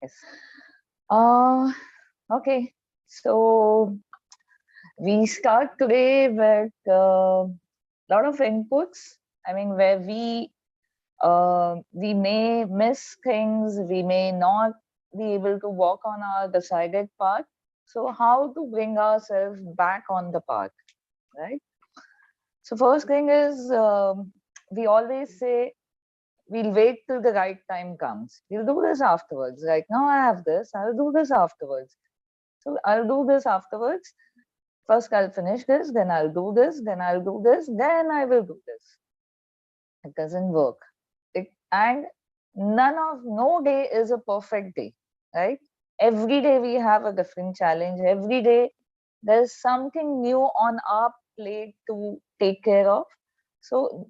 Yes. Uh, okay. So we start today with a lot of inputs. I mean, where we may miss things, we may not be able to walk on our decided path. So how to bring ourselves back on the path, right? So first thing is we always say we'll wait till the right time comes. We'll do this afterwards. Right now I have this, I'll do this afterwards. So I'll do this afterwards. First I'll finish this, then I'll do this, then I'll do this, then I will do this. It doesn't work. And no day is a perfect day, right? Every day we have a different challenge. Every day there's something new on our plate to take care of. So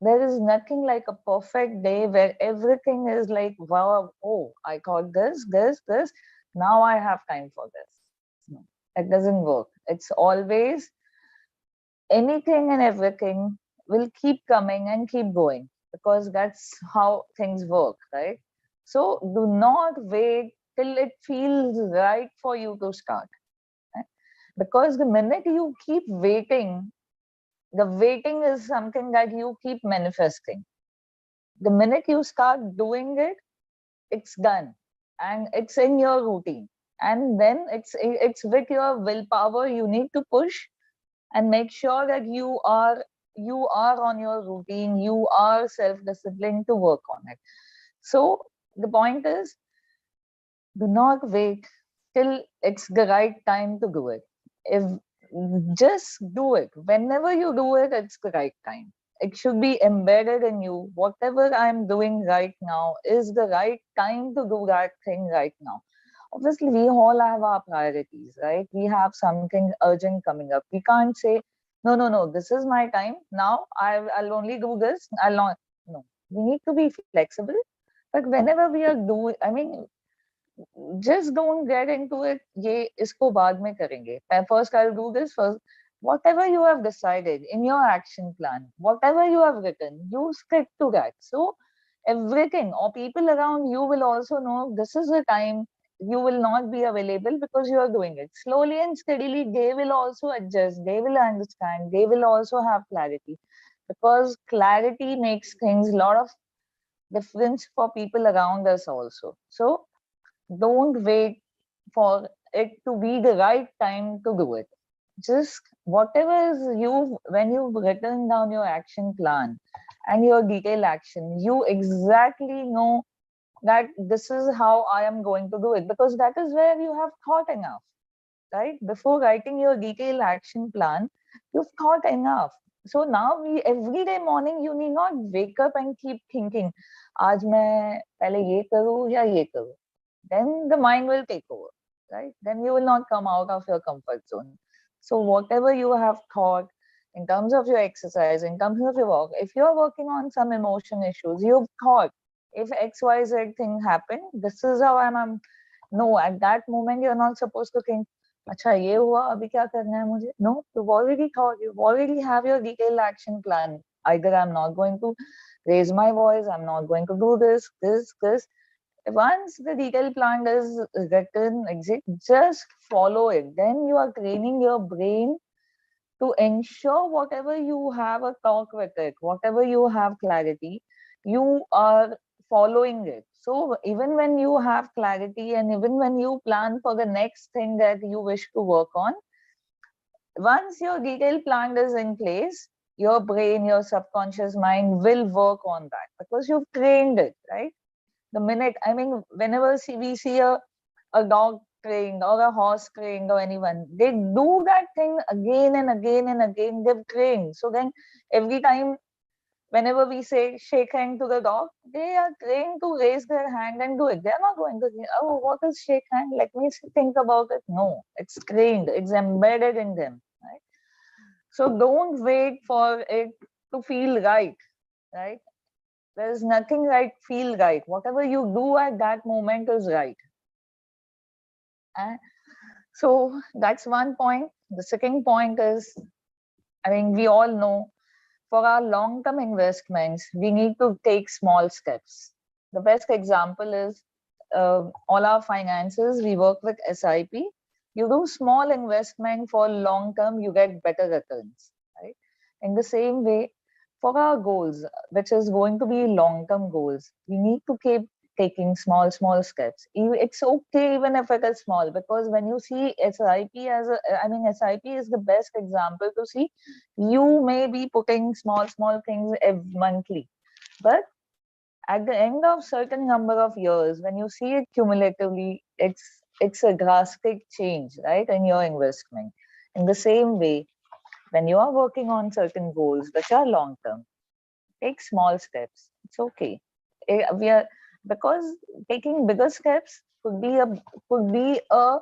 there is nothing like a perfect day where everything is like, wow, oh, I got this. Now I have time for this. No, it doesn't work. It's always anything and everything will keep coming and keep going because that's how things work, right? So do not wait till it feels right for you to start, right? Because the minute you keep waiting, the waiting is something that you keep manifesting. The minute you start doing it, it's done and it's in your routine, and then it's with your willpower. You need to push and make sure that you are on your routine, you are self-disciplined to work on it. So the point is, do not wait till it's the right time to do it. If just do it whenever you do it, it's the right time. It should be embedded in you. Whatever I'm doing right now is the right time to do that thing right now. Obviously we all have our priorities, right? We have something urgent coming up. We can't say no, this is my time now, I'll only do this, I'll not. No, we need to be flexible. But whenever we are doing, I mean, just don't get into it, ye isko baad mein karenge, first I'll do this first. Whatever you have decided in your action plan, whatever you have written, you stick to that. So everything or people around you will also know this is the time you will not be available because you are doing it. Slowly and steadily they will also adjust, they will understand, they will also have clarity, because clarity makes things a lot of difference for people around us also. So don't wait for it to be the right time to do it. Just whatever is you, when you've written down your action plan and your detailed action, you exactly know that this is how I am going to do it, because that is where you have thought enough, right? Before writing your detailed action plan, you've thought enough. So now every day morning you need not wake up and keep thinking, आज मैं पहले ये करूँ या ये करूँ. Then the mind will take over, right? Then you will not come out of your comfort zone. So whatever you have thought in terms of your exercise, in terms of your work, if you're working on some emotion issues, you've thought, if XYZ thing happened, this is how I'm. No, at that moment you're not supposed to think, अच्छा ये हुआ अभी क्या करना है मुझे. No, you've already thought, you already have your detailed action plan. Either I'm not going to raise my voice, I'm not going to do this. Once the detailed plan is written, just follow it. Then you are training your brain to ensure whatever you have a talk with it, whatever you have clarity, you are following it. So even when you have clarity and even when you plan for the next thing that you wish to work on, once your detailed plan is in place, your brain, your subconscious mind will work on that because you've trained it, right? The minute, I mean, whenever we see a dog trained or a horse trained or anyone, they do that thing again and again and again. They've trained. So then every time, whenever we say shake hand to the dog, they are trained to raise their hand and do it. They're not going to say, oh, what is shake hand? Let me think about it. No, it's trained. It's embedded in them. Right? So don't wait for it to feel right? There's nothing like feel right. Whatever you do at that moment is right. And so that's one point. The second point is, I mean, we all know for our long-term investments, we need to take small steps. The best example is all our finances, we work with SIP. You do small investment for long term, you get better returns, right? In the same way, for our goals, which is going to be long term goals, we need to keep taking small steps. It's okay even if it is small, because when you see SIP as a, I mean, SIP is the best example to see. You may be putting small things monthly, but at the end of certain number of years, when you see it cumulatively, it's a drastic change, right, in your investment. In the same way, when you are working on certain goals which are long term, take small steps. It's okay. We are, because taking bigger steps could be a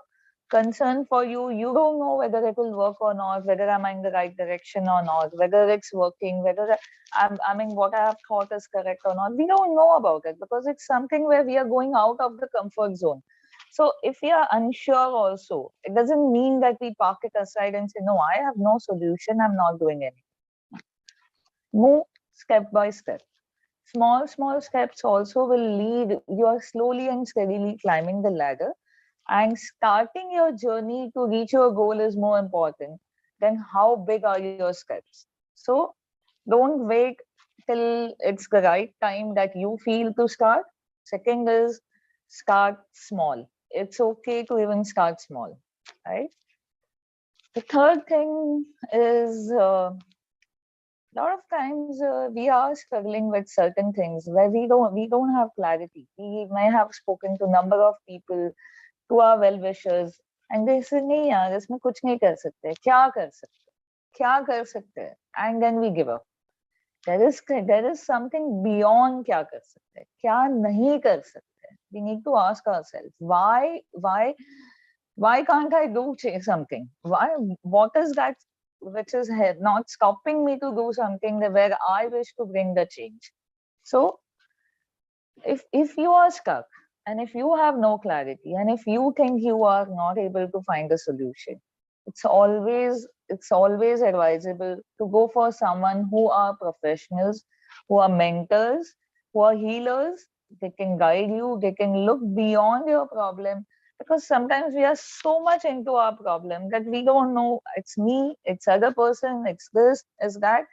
concern for you. You don't know whether it will work or not, whether I'm in the right direction or not, whether it's working, whether I mean, what I have thought is correct or not. We don't know about it because it's something where we are going out of the comfort zone. So if we are unsure also, it doesn't mean that we park it aside and say, no, I have no solution, I'm not doing anything. Move step by step. Small steps also will lead, you are slowly and steadily climbing the ladder, and starting your journey to reach your goal is more important than how big are your steps. So don't wait till it's the right time that you feel to start. Second is, start small. It's okay to even start small, right? The third thing is, a lot of times we are struggling with certain things where we don't have clarity. We may have spoken to number of people, to our well wishers, and they say, नहीं यार इसमें कुछ नहीं कर सकते, क्या कर सकते हैं, and then we give up. There is something beyond क्या कर सकते हैं, क्या नहीं कर सकते. We need to ask ourselves, why can't I do something? What is that which is not stopping me to do something where I wish to bring the change? So if you are stuck, and if you have no clarity, and if you think you are not able to find a solution, it's always advisable to go for someone who are professionals, who are mentors, who are healers. They can guide you, they can look beyond your problem, because sometimes we are so much into our problem that we don't know it's me, it's other person, it's this, it's that.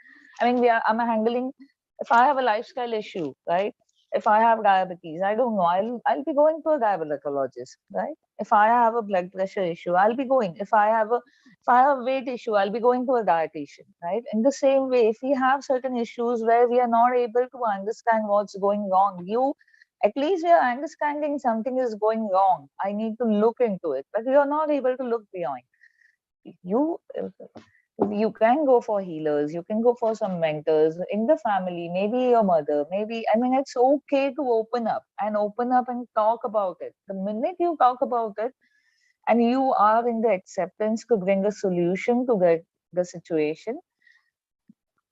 I mean, I'm handling, if I have a lifestyle issue, right? If I have diabetes, I don't know, I'll be going to a diabetologist, right? If I have a blood pressure issue, I'll be going. If I have a weight issue, I'll be going to a dietitian, right? In the same way, if we have certain issues where we are not able to understand what's going wrong, at least we are understanding something is going wrong. I need to look into it, but we are not able to look beyond. You can go for healers, you can go for some mentors in the family, maybe your mother, maybe, I mean, it's okay to open up and talk about it. The minute you talk about it and you are in the acceptance to bring a solution to the situation,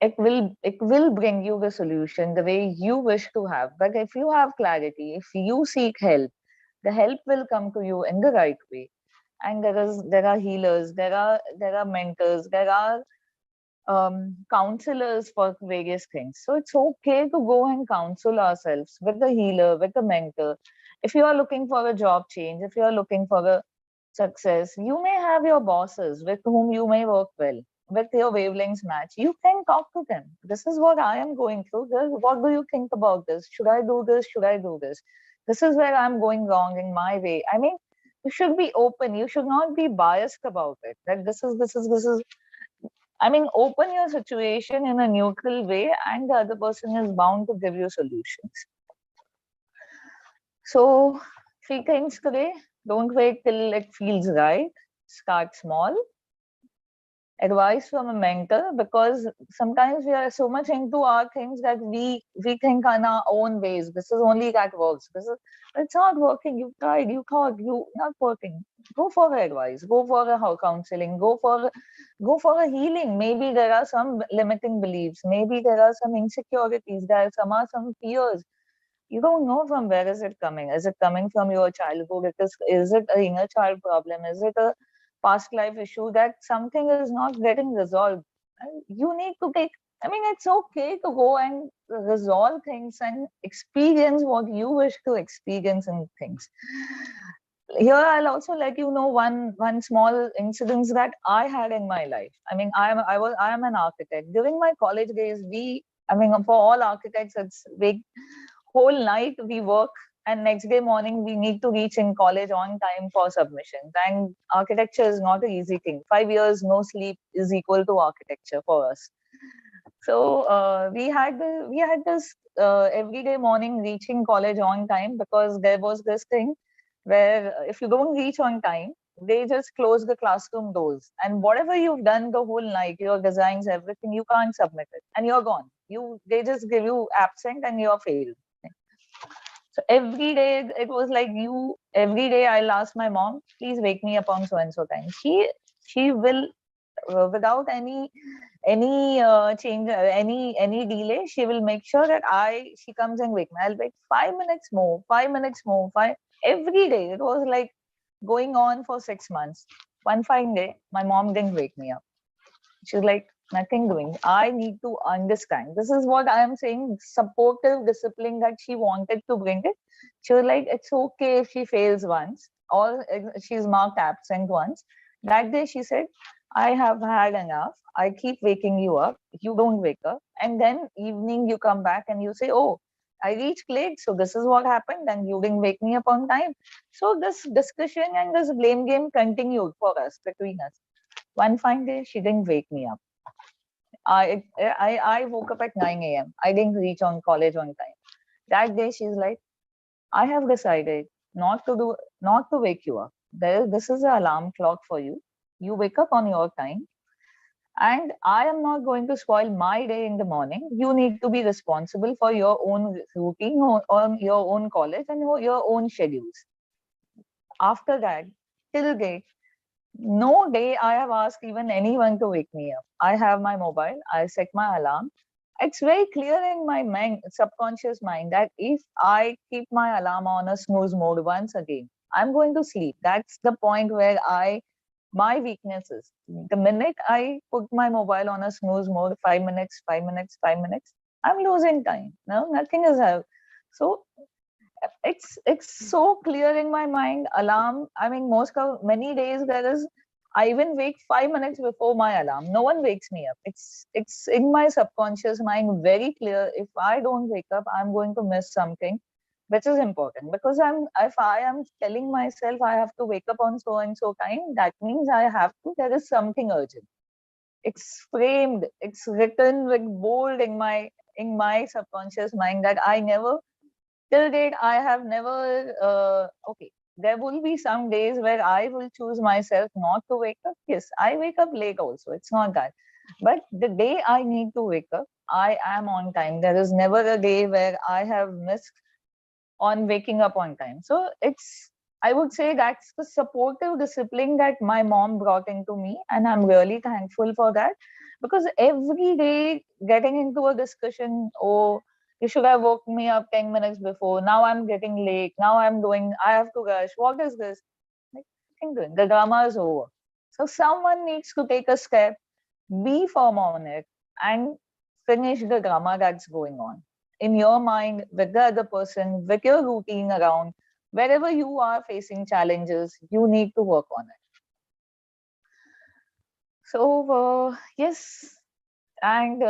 it will bring you the solution the way you wish to have. But if you have clarity, if you seek help, the help will come to you in the right way. And there are healers, there are mentors, there are counselors for various things. So it's okay to go and counsel ourselves with the healer, with the mentor. If you are looking for a job change, if you are looking for a success, you may have your bosses with whom you may work well, with your wavelengths match. You can talk to them. This is what I am going through. What do you think about this? Should I do this? Should I do this? This is where I'm going wrong in my way. I mean, you should be open. You should not be biased about it. That this is. I mean, open your situation in a neutral way, and the other person is bound to give you solutions. So, three things today. Don't wait till it feels right. Start small. Advice from a mentor, because sometimes we are so much into our things that we think on our own ways. This is only that works. It's not working. You tried, you thought, you not working. Go for advice. Go for a counseling. Go for a healing. Maybe there are some limiting beliefs. Maybe there are some insecurities. There are some fears. You don't know from where is it coming. Is it coming from your childhood? Is it an inner child problem? Is it a past life issue that something is not getting resolved? You need to take I mean, it's okay to go and resolve things and experience what you wish to experience in things. Here, I'll also let you know one small incident that I had in my life. I mean, I am an architect. During my college days, I mean, for all architects, it's big whole night we work, and next day morning we need to reach in college on time for submissions. And architecture is not an easy thing. 5 years no sleep is equal to architecture for us. So we had this everyday morning reaching college on time, because there was this thing where if you don't reach on time, they just close the classroom doors, and whatever you've done the whole night, your designs, everything, you can't submit it, and you're gone. They just give you absent and you're failed. So every day it was like you. Every day I'll ask my mom, please wake me up on so and so time. She will without any change, any delay, she will make sure that she comes and wake me. I'll wait 5 minutes more, 5 minutes more, five every day. It was like going on for 6 months. One fine day, my mom didn't wake me up. She's like, nothing doing. I need to understand. This is what I am saying. Supportive discipline that she wanted to bring it. She was like, it's okay if she fails once or she's marked absent once. That day she said, I have had enough. I keep waking you up. You don't wake up. And then evening you come back and you say, oh, I reached late. So this is what happened. And you didn't wake me up on time. So this discussion and this blame game continued for us, between us. One fine day, she didn't wake me up. I woke up at 9 a.m. I didn't reach on college on time. That day, she's like, I have decided not to wake you up. This is an alarm clock for you. You wake up on your time, and I am not going to spoil my day in the morning. You need to be responsible for your own routine, on your own college, and your own schedules. After that, till date, no day I have asked even anyone to wake me up. I have my mobile, I set my alarm. It's very clear in my mind, subconscious mind, that if I keep my alarm on a snooze mode once again, I'm going to sleep. That's the point where my weakness is. The minute I put my mobile on a snooze mode, 5 minutes, 5 minutes, 5 minutes, I'm losing time. No, nothing is out. So it's so clear in my mind. Alarm. I mean, many days there is. I even wake 5 minutes before my alarm. No one wakes me up. It's in my subconscious mind very clear. If I don't wake up, I'm going to miss something, which is important, because if I am telling myself I have to wake up on so and so time, that means I have to. There is something urgent. It's framed. It's written with bold in my subconscious mind that I never till date I have never okay, there will be some days where I will choose myself not to wake up. Yes, I wake up late also, it's not that, but the day I need to wake up, I am on time. There is never a day where I have missed on waking up on time. So it's, I would say that's the supportive discipline that my mom brought into me, and I'm really thankful for that. Because every day getting into a discussion, oh, you should have woke me up 10 minutes before. Now I'm getting late. Now I have to rush. What is this? Like, nothing doing. The drama is over. So someone needs to take a step, be firm on it, and finish the drama that's going on in your mind, with the other person, with your routine around. Wherever you are facing challenges, you need to work on it. So yes, and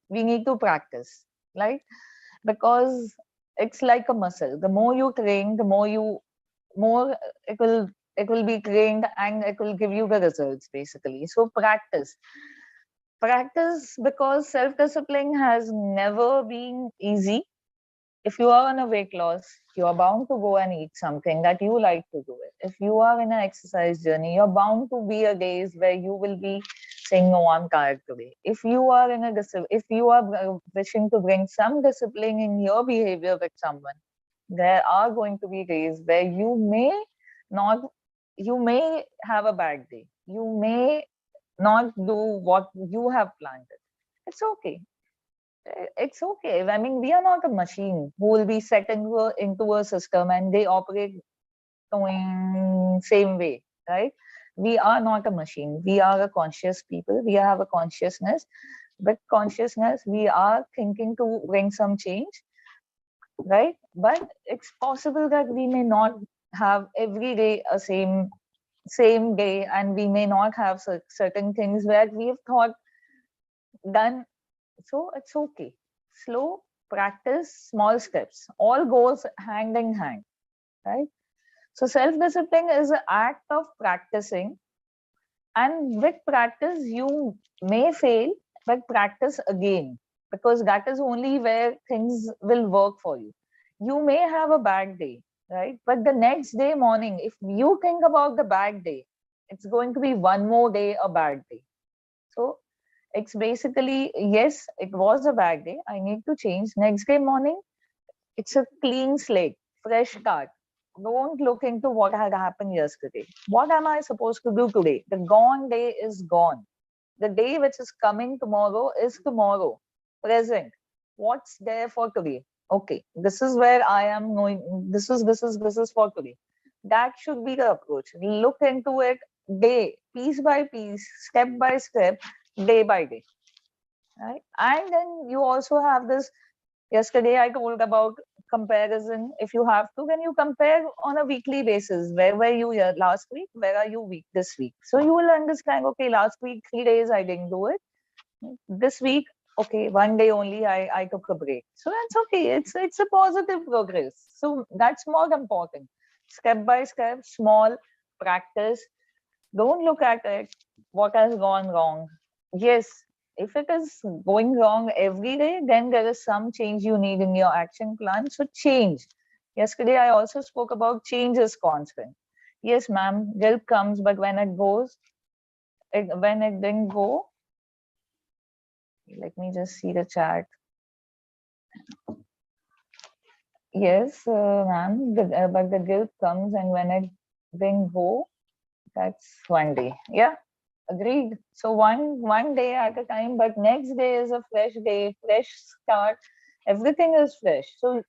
we need to practice, right? Because it's like a muscle. The more you train, the more it will be trained, and it will give you the results basically. So practice, because self discipline has never been easy. If you are on a weight loss, you are bound to go and eat something that you like to do it. If you are in an exercise journey, you're bound to be a days where you will be saying, no, I'm tired today. If you are if you are wishing to bring some discipline in your behavior with someone, there are going to be days where not, you may have a bad day. You may not do what you have planned. It's okay. It's okay. I mean, we are not a machine who will be set into a system and they operate going same way, right? We are not a machine. We are a conscious people. We have a consciousness. with consciousness, we are thinking to bring some change, right? But it's possible that we may not have every day a same day, and we may not have certain things where we have thought done. So it's okay. Slow practice, small steps, all goes hand in hand, right? So self-discipline is an act of practicing, and with practice you may fail, but practice again, because that is only where things will work for you. You may have a bad day, right? But the next day morning, if you think about the bad day, it's going to be one more day a bad day. So it's basically, yes, it was a bad day, I need to change. Next day morning, it's a clean slate, fresh start. Don't look into what had happened yesterday. What am I supposed to do today? The gone day is gone. The day which is coming tomorrow is tomorrow. Present. What's there for today? Okay, this is where I am going. This is for today. That should be the approach. Look into it day, piece by piece, step by step, day by day. Right? And then you also have this. Yesterday I told about comparison. If you have to, then you compare on a weekly basis. Where were you last week? Where are you this week? So you will understand, okay, last week 3 days I didn't do it. This week, okay, one day only I took a break. So that's okay. It's a positive progress. So that's more important. Step by step, small practice. Don't look at it, what has gone wrong. Yes, if it is going wrong every day, then there is some change you need in your action plan. So change. Yesterday, I also spoke about change is constant. Yes, ma'am, guilt comes, but when it goes, when it didn't go, let me just see the chat. Yes, ma'am, but the guilt comes, and when it didn't go, that's one day. Yeah, agreed. So one day at a time, but next day is a fresh day, fresh start. Everything is fresh. So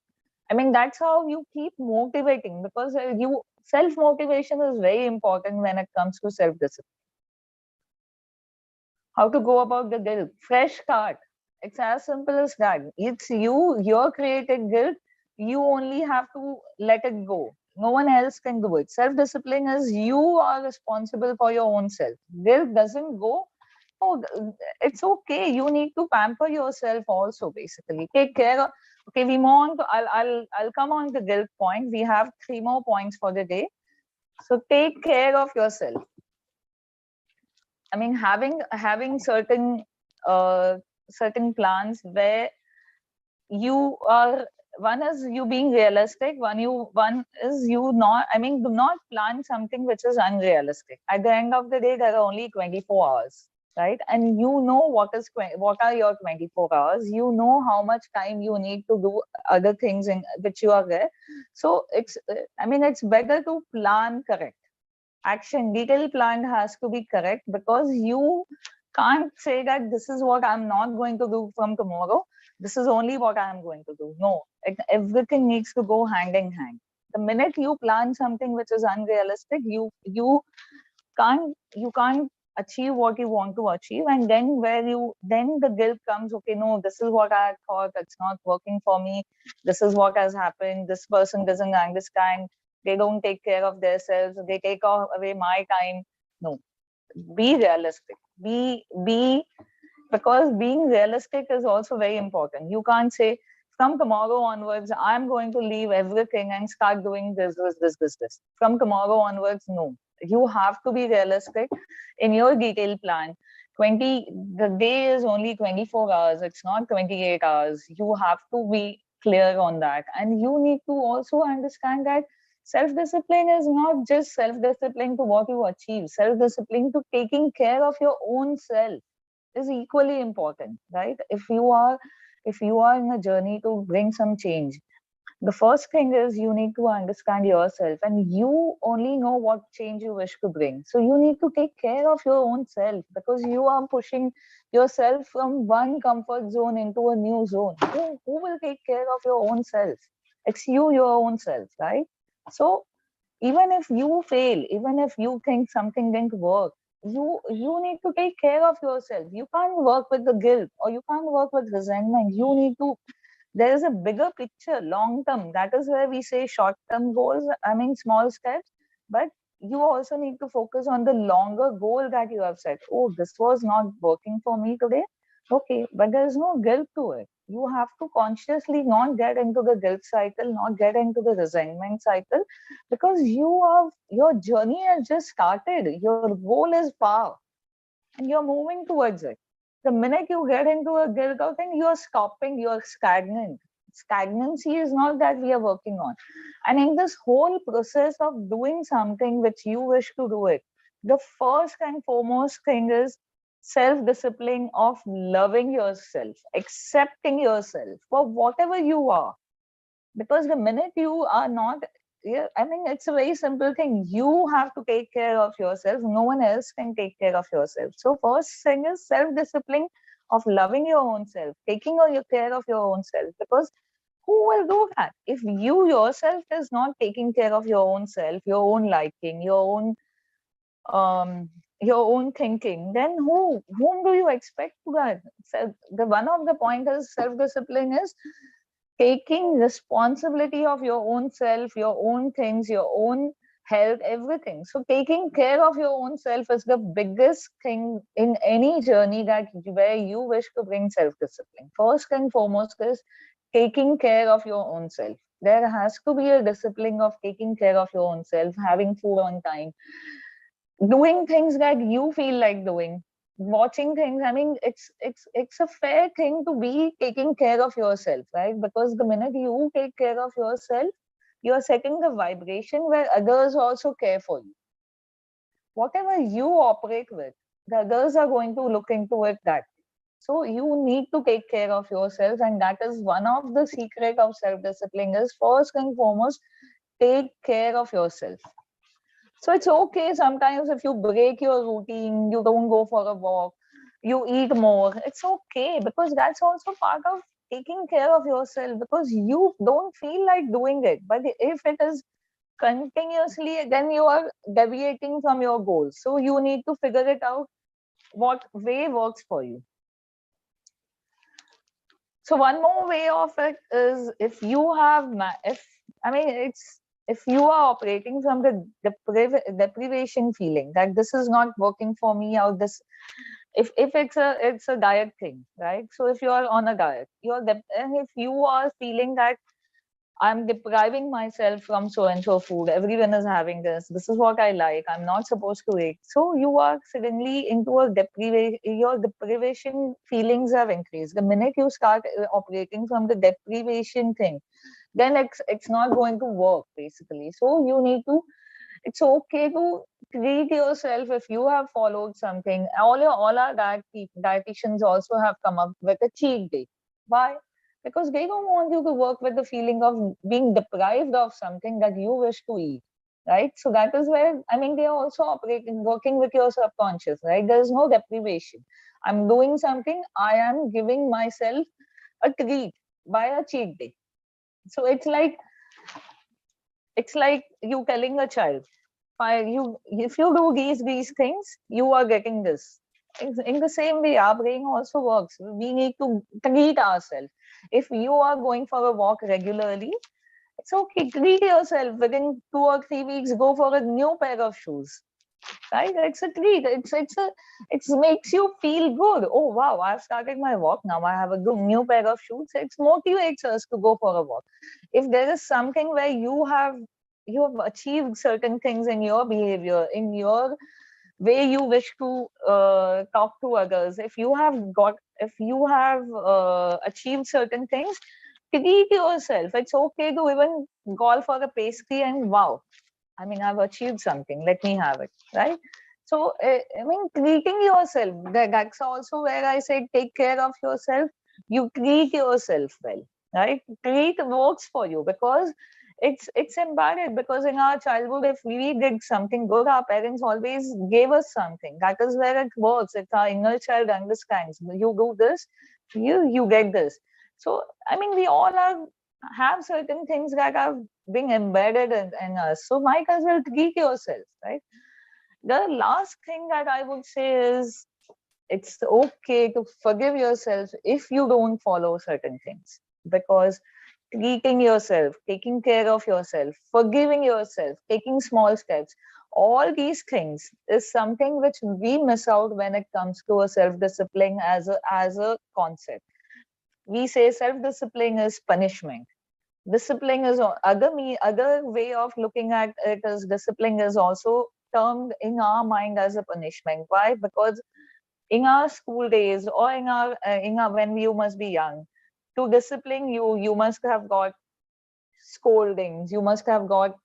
I mean, that's how you keep motivating, because you self motivation is very important when it comes to self discipline. How to go about the guilt? Fresh start. It's as simple as that. It's your created guilt. You only have to let it go. No one else can do it. Self discipline is you are responsible for your own self. Guilt doesn't go. Oh, it's okay. You need to pamper yourself also. Basically, take care of. Okay, we move on to. I'll come on the guilt point. We have 3 more points for the day. So take care of yourself. I mean, having certain plans where you are, one is you being realistic, one is you not, I mean, do not plan something which is unrealistic. At the end of the day, there are only 24 hours, right? And you know what are your 24 hours. You know how much time you need to do other things in which you are there. So it's, I mean, it's better to plan correct. Action detail plan has to be correct, because you can't say that this is what I'm not going to do from tomorrow. This is only what I'm going to do. No, everything needs to go hand in hand. The minute you plan something which is unrealistic, you can't achieve what you want to achieve, and then the guilt comes. Okay, no, this is what I thought, it's not working for me. This is what has happened. This person doesn't understand. They don't take care of themselves. They take away my time. No, be realistic. Be Because being realistic is also very important. You can't say from tomorrow onwards I'm going to leave everything and start doing this. From tomorrow onwards, no. You have to be realistic in your detailed plan. 20 the day is only 24 hours, it's not 28 hours. You have to be clear on that, and you need to also understand that self-discipline is not just self-discipline to what you achieve. Self-discipline to taking care of your own self is equally important, right? If you are in a journey to bring some change, the first thing is you need to understand yourself, and you only know what change you wish to bring. So you need to take care of your own self, because you are pushing yourself from one comfort zone into a new zone. Who will take care of your own self? It's you, your own self, right? So even if you fail, even if you think something didn't work, you need to take care of yourself. You can't work with the guilt, or you can't work with resentment. You need to, there is a bigger picture, long term. That is where we say short term goals, I mean small steps, but you also need to focus on the longer goal that you have set. Oh, this was not working for me today. Okay, but there is no guilt to it. You have to consciously not get into the guilt cycle, not get into the resentment cycle, because your journey has just started. Your goal is far and you're moving towards it. The minute you get into a guilt out thing, you're stopping, you're stagnant. Stagnancy is not that we are working on. And in this whole process of doing something which you wish to do it, the first and foremost thing is self-discipline of loving yourself, accepting yourself for whatever you are. Because the minute you are not, yeah, I mean, it's a very simple thing. You have to take care of yourself. No one else can take care of yourself. So first thing is self-discipline of loving your own self, taking care of your own self. Because who will do that if you yourself is not taking care of your own self, your own liking, um your own thinking? Then whom do you expect to that? So the one of the pointers self-discipline is taking responsibility of your own self, your own things, your own health, everything. So taking care of your own self is the biggest thing in any journey that where you wish to bring self-discipline. First and foremost is taking care of your own self. There has to be a discipline of taking care of your own self, having food on time, doing things that you feel like doing, watching things. I mean, it's a fair thing to be taking care of yourself, right? Because the minute you take care of yourself, you're setting the vibration where others also care for you. Whatever you operate with, the others are going to look into it that way. So you need to take care of yourself, and that is one of the secret of self-discipline is first and foremost, take care of yourself. So it's okay sometimes if you break your routine, you don't go for a walk, you eat more. It's okay because that's also part of taking care of yourself because you don't feel like doing it. But if it is continuously, then you are deviating from your goals. So you need to figure it out what way works for you. So one more way of it is if you have, if I mean, it's if you are operating from the deprivation feeling that this is not working for me, or this, if it's a diet thing, right? So if you are on a diet, and if you are feeling that I'm depriving myself from so and so food. Everyone is having this. This is what I like. I'm not supposed to eat. So you are suddenly into a deprivation. Your deprivation feelings have increased. The minute you start operating from the deprivation thing, then it's not going to work basically. So you need to. It's okay to treat yourself if you have followed something. All our dietitians also have come up with a cheat day. Why? Because they don't want you to work with the feeling of being deprived of something that you wish to eat, right? So that is where, I mean, they are also operating, working with your subconscious, right? There is no deprivation. I'm doing something, I am giving myself a treat by a cheat day. So it's like you telling a child, if you do these things, you are getting this. In the same way, our brain also works. We need to treat ourselves. If you are going for a walk regularly, it's okay. Treat yourself. Within 2 or 3 weeks, go for a new pair of shoes. Right? It's a treat. It makes you feel good. Oh wow, I've started my walk now. I have a good new pair of shoes. It motivates us to go for a walk. If there is something where you have achieved certain things in your behavior, in your way you wish to talk to others, if you have achieved certain things, treat yourself. It's okay to even call for a pastry and wow, I mean, I've achieved something, let me have it, right? So I mean, treating yourself, that's also where I say take care of yourself. You treat yourself well, right? Treat works for you because it's embedded, because in our childhood, if we did something good, our parents always gave us something. That is where it works. It's our inner child understands. You do this, you get this. So I mean, we all have certain things that are being embedded in us. So might as well treat yourself, right? The last thing that I would say is it's okay to forgive yourself if you don't follow certain things, because treating yourself, taking care of yourself, forgiving yourself, taking small steps, all these things is something which we miss out when it comes to a self-discipline as a concept. We say self-discipline is punishment. Discipline is other way of looking at it as discipline is also termed in our mind as a punishment. Why? Because in our school days or in our when you must be young, to discipline you, you must have got scoldings, you must have got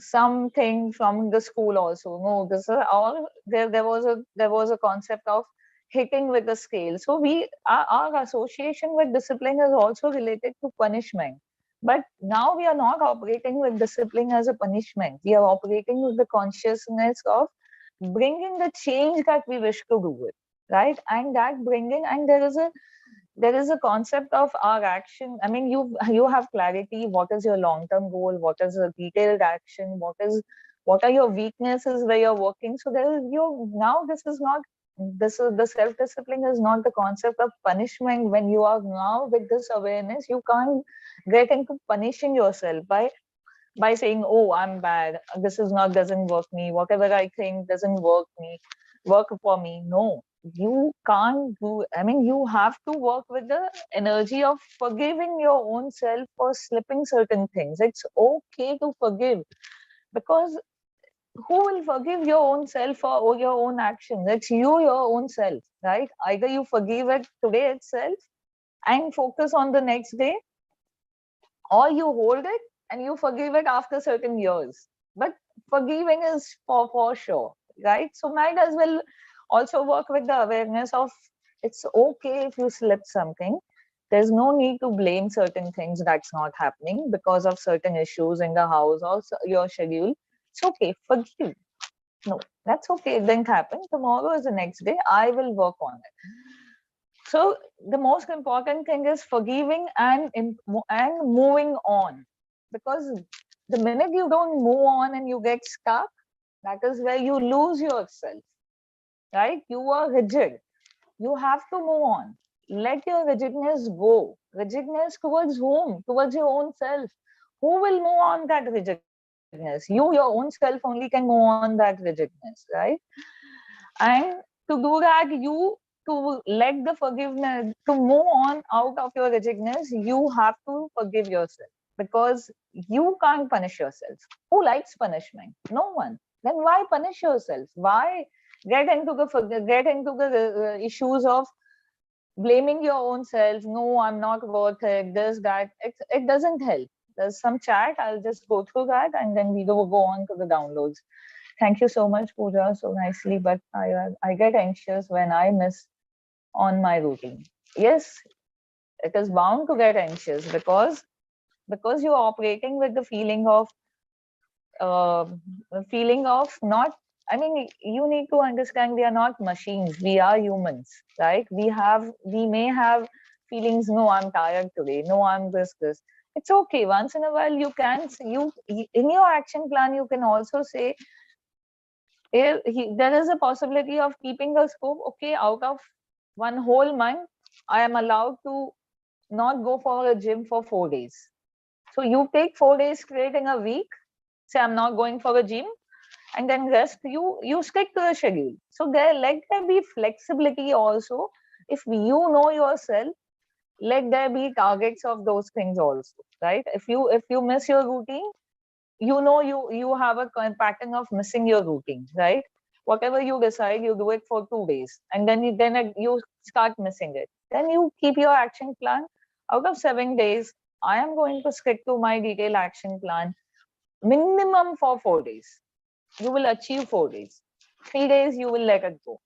something from the school also. No, this is all there was a concept of hitting with the scale. So our association with discipline is also related to punishment. But now we are not operating with discipline as a punishment. We are operating with the consciousness of bringing the change that we wish to do with, right? And that bringing, and there is a concept of our action. I mean, you have clarity. What is your long term goal? What is a detailed action? What are your weaknesses where you're working? So there is you now. This is not. This is the self discipline is not the concept of punishment. When you are now with this awareness, you can't get into punishing yourself by saying, oh, I'm bad, this is not doesn't work me, whatever I think doesn't work for me. No, you can't do. I mean, you have to work with the energy of forgiving your own self for slipping certain things. It's okay to forgive, because who will forgive your own self or your own actions? It's you, your own self, right? Either you forgive it today itself and focus on the next day, or you hold it and you forgive it after certain years. But forgiving is for sure, right? So might as well also work with the awareness of it's okay if you slip something. There's no need to blame certain things that's not happening because of certain issues in the house or your schedule. It's okay, forgive. No, that's okay, it didn't happen. Tomorrow is the next day, I will work on it. So the most important thing is forgiving and moving on, because the minute you don't move on and you get stuck, that is where you lose yourself, right? You are rigid. You have to move on. Let your rigidness go. Rigidness towards whom? Towards your own self. Who will move on that rigidness? You, your own self, only can move on that rigidness, right? And to do that, you to let the forgiveness to move on out of your rigidness, you have to forgive yourself, because you can't punish yourself. Who likes punishment? No one. Then why punish yourself? Why get into the issues of blaming your own self? No, I'm not worth it, this that. It doesn't help. There's some chat, I'll just go through that and then we go on to the downloads. Thank you so much, Pooja, so nicely. But I get anxious when I miss on my routine. Yes, it is bound to get anxious, because you're operating with the uh, feeling of not. I mean, you need to understand we are not machines. We are humans, right? We may have feelings. No, I'm tired today. No, I'm this. It's okay. Once in a while, you can you in your action plan. You can also say there is a possibility of keeping a scope. Okay, out of one whole month, I am allowed to not go for a gym for 4 days. So you take 4 days straight in a week. Say I'm not going for a gym, and then rest. You stick to the schedule. So let there be flexibility also. If you know yourself, let there be targets of those things also, right? If you miss your routine, you have a pattern of missing your routine, right? Whatever you decide, you do it for 2 days, and then you start missing it. Then you keep your action plan. Out of 7 days, I am going to stick to my detailed action plan minimum for 4 days. You will achieve 4 days. 3 days you will let it go.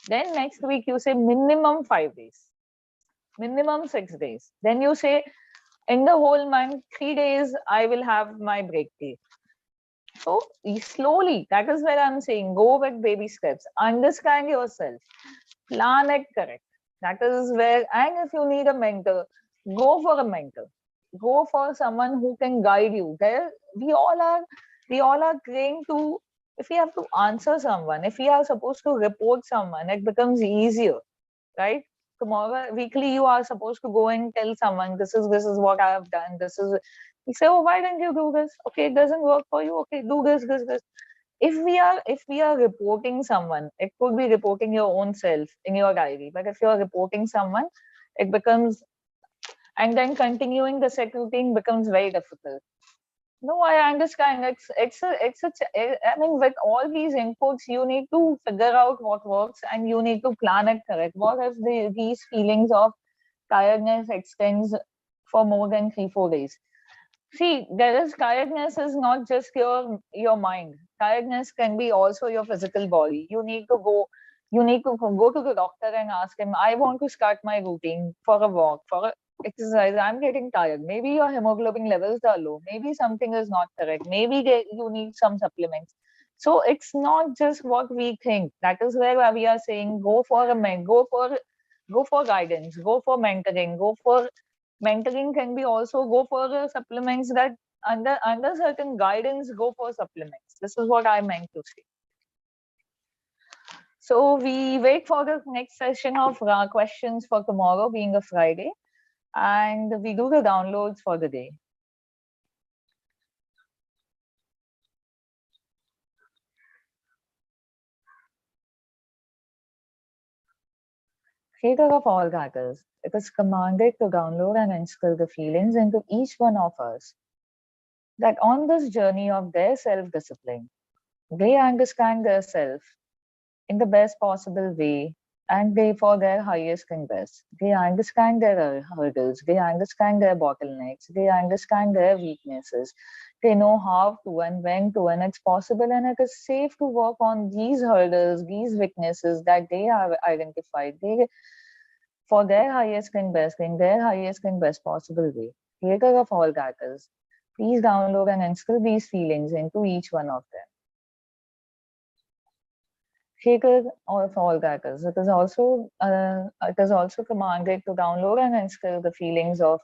Then next week you say minimum 5 days, minimum 6 days. Then you say in the whole month, 3 days I will have my break day. So slowly, that is where I'm saying go with baby steps. Understand yourself. Plan it correct. That is where, and if you need a mentor, go for a mentor. Go for someone who can guide you. We all are trained to if we have to answer someone, if we are supposed to report someone, it becomes easier, right? Tomorrow, weekly, you are supposed to go and tell someone, this is what I have done. This is. You say, oh, why didn't you do this? Okay, it doesn't work for you. Okay, do this. If we are reporting someone, it could be reporting your own self in your diary. But if you are reporting someone, it becomes, and then continuing the set routine becomes very difficult. No, I understand. I mean, with all these inputs, you need to figure out what works and you need to plan it correct. What if these feelings of tiredness extends for more than 3, 4 days? See, there is tiredness is not just your mind. Tiredness can be also your physical body. You need to go to the doctor and ask him, I want to start my routine for a walk, for a exercise. I'm getting tired. Maybe your hemoglobin levels are low. Maybe something is not correct. Maybe you need some supplements. So it's not just what we think. That is where we are saying go for guidance, go for mentoring, go for mentoring can be also go for supplements that under certain guidance go for supplements. This is what I meant to say. So we wait for the next session of questions for tomorrow being a Friday, and we do the downloads for the day. Creator of all matters, it is commanded to download and instill the feelings into each one of us that on this journey of their self-discipline, they understand their self in the best possible way and they for their highest and best. They understand their hurdles, they understand their bottlenecks, they understand their weaknesses. They know how to and when to, and it's possible and it is safe to work on these hurdles, these weaknesses that they have identified. They for their highest and best in their highest and best possible way. Creator of all that is, please download and instill these feelings into each one of them. Creator of all that is. It is also commanded to download and instill the feelings of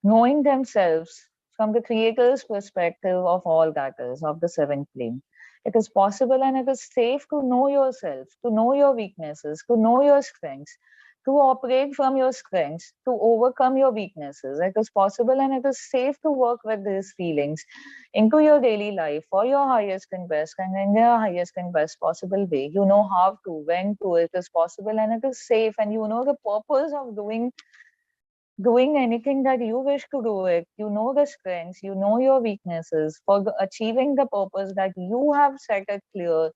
knowing themselves from the creator's perspective of all that is, of the seventh plane. It is possible and it is safe to know yourself, to know your weaknesses, to know your strengths, to operate from your strengths, to overcome your weaknesses. It is possible and it is safe to work with these feelings into your daily life for your highest and best and in your highest and best possible way. You know how to, when to, it is possible and it is safe, and you know the purpose of doing anything that you wish to do it. You know the strengths, you know your weaknesses for achieving the purpose that you have set it clear,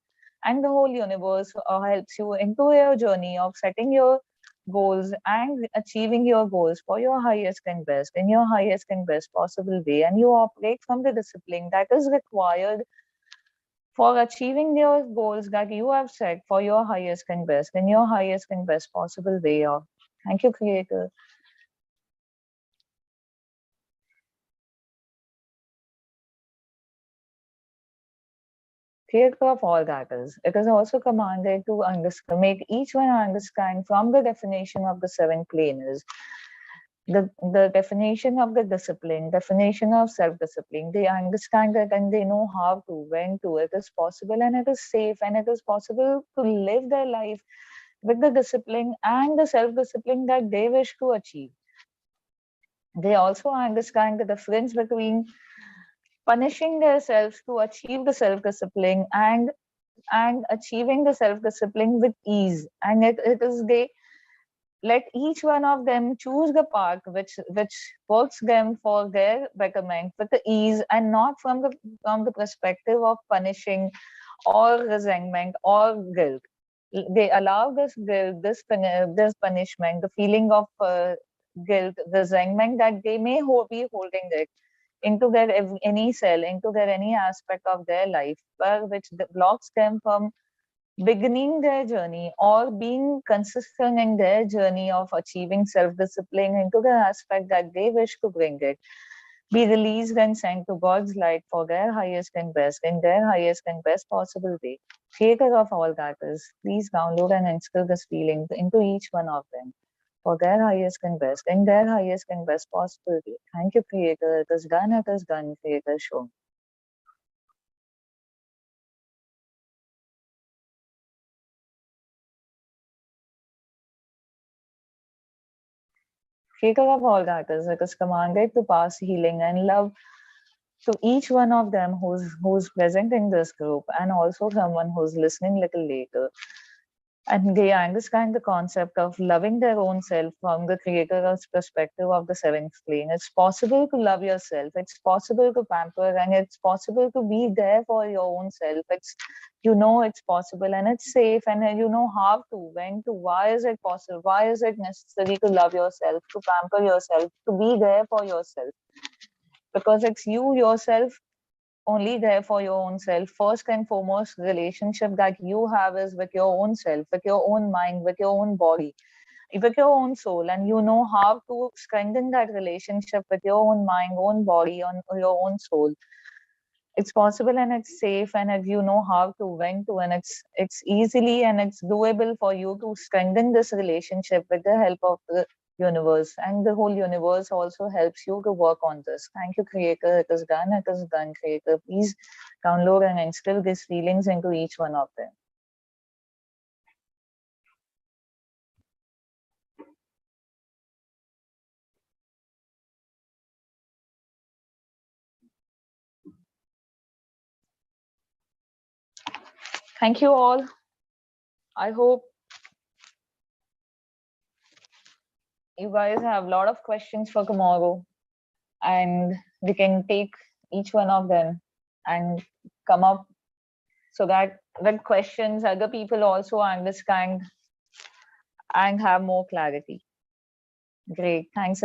and the whole universe helps you into your journey of setting your goals and achieving your goals for your highest and best in your highest and best possible way, and you operate from the discipline that is required for achieving your goals that you have set for your highest and best in your highest and best possible way of. Thank you, creator. Creator of all that is. It is also commanded to make each one understand from the definition of the seven planes, the definition of the discipline, definition of self-discipline. They understand it and they know how to, when to. It is possible and it is safe and it is possible to live their life with the discipline and the self-discipline that they wish to achieve. They also understand the difference between punishing themselves to achieve the self-discipline and achieving the self-discipline with ease. And it is they let each one of them choose the path which works them for their betterment with the ease and not from the perspective of punishing or resentment or guilt. They allow this guilt, this punishment, the feeling of guilt, resentment that they may be holding it into their any cell, into their any aspect of their life, which blocks them from beginning their journey or being consistent in their journey of achieving self-discipline into the aspect that they wish to bring it, be released and sent to God's light for their highest and best in their highest and best possible way. Creator of all that is, please download and instill this feeling into each one of them for their highest and best in their highest and best possible way. Thank you, Creator. It is done, Creator. Show. Creator of all that is commanded to pass healing and love to each one of them who's present in this group, and also someone who's listening little later. And they understand the concept of loving their own self from the creator's perspective of the seventh plane. It's possible to love yourself, it's possible to pamper, and it's possible to be there for your own self. It's possible, and it's safe, and you know how to, when to, why is it possible, why is it necessary to love yourself, to pamper yourself, to be there for yourself. Because it's you yourself only there for your own self. First and foremost, relationship that you have is with your own self, with your own mind, with your own body, with your own soul. And you know how to strengthen that relationship with your own mind, own body, on your own soul. It's possible, and it's safe, and if you know how to, when to, and it's easily and it's doable for you to strengthen this relationship with the help of the universe. And the whole universe also helps you to work on this. Thank you, Creator. It is done. It is done, Creator. Please download and instill these feelings into each one of them. Thank you all. I hope you guys have a lot of questions for tomorrow, and we can take each one of them and come up so that with questions, other people also understand and have more clarity. Great. Thanks.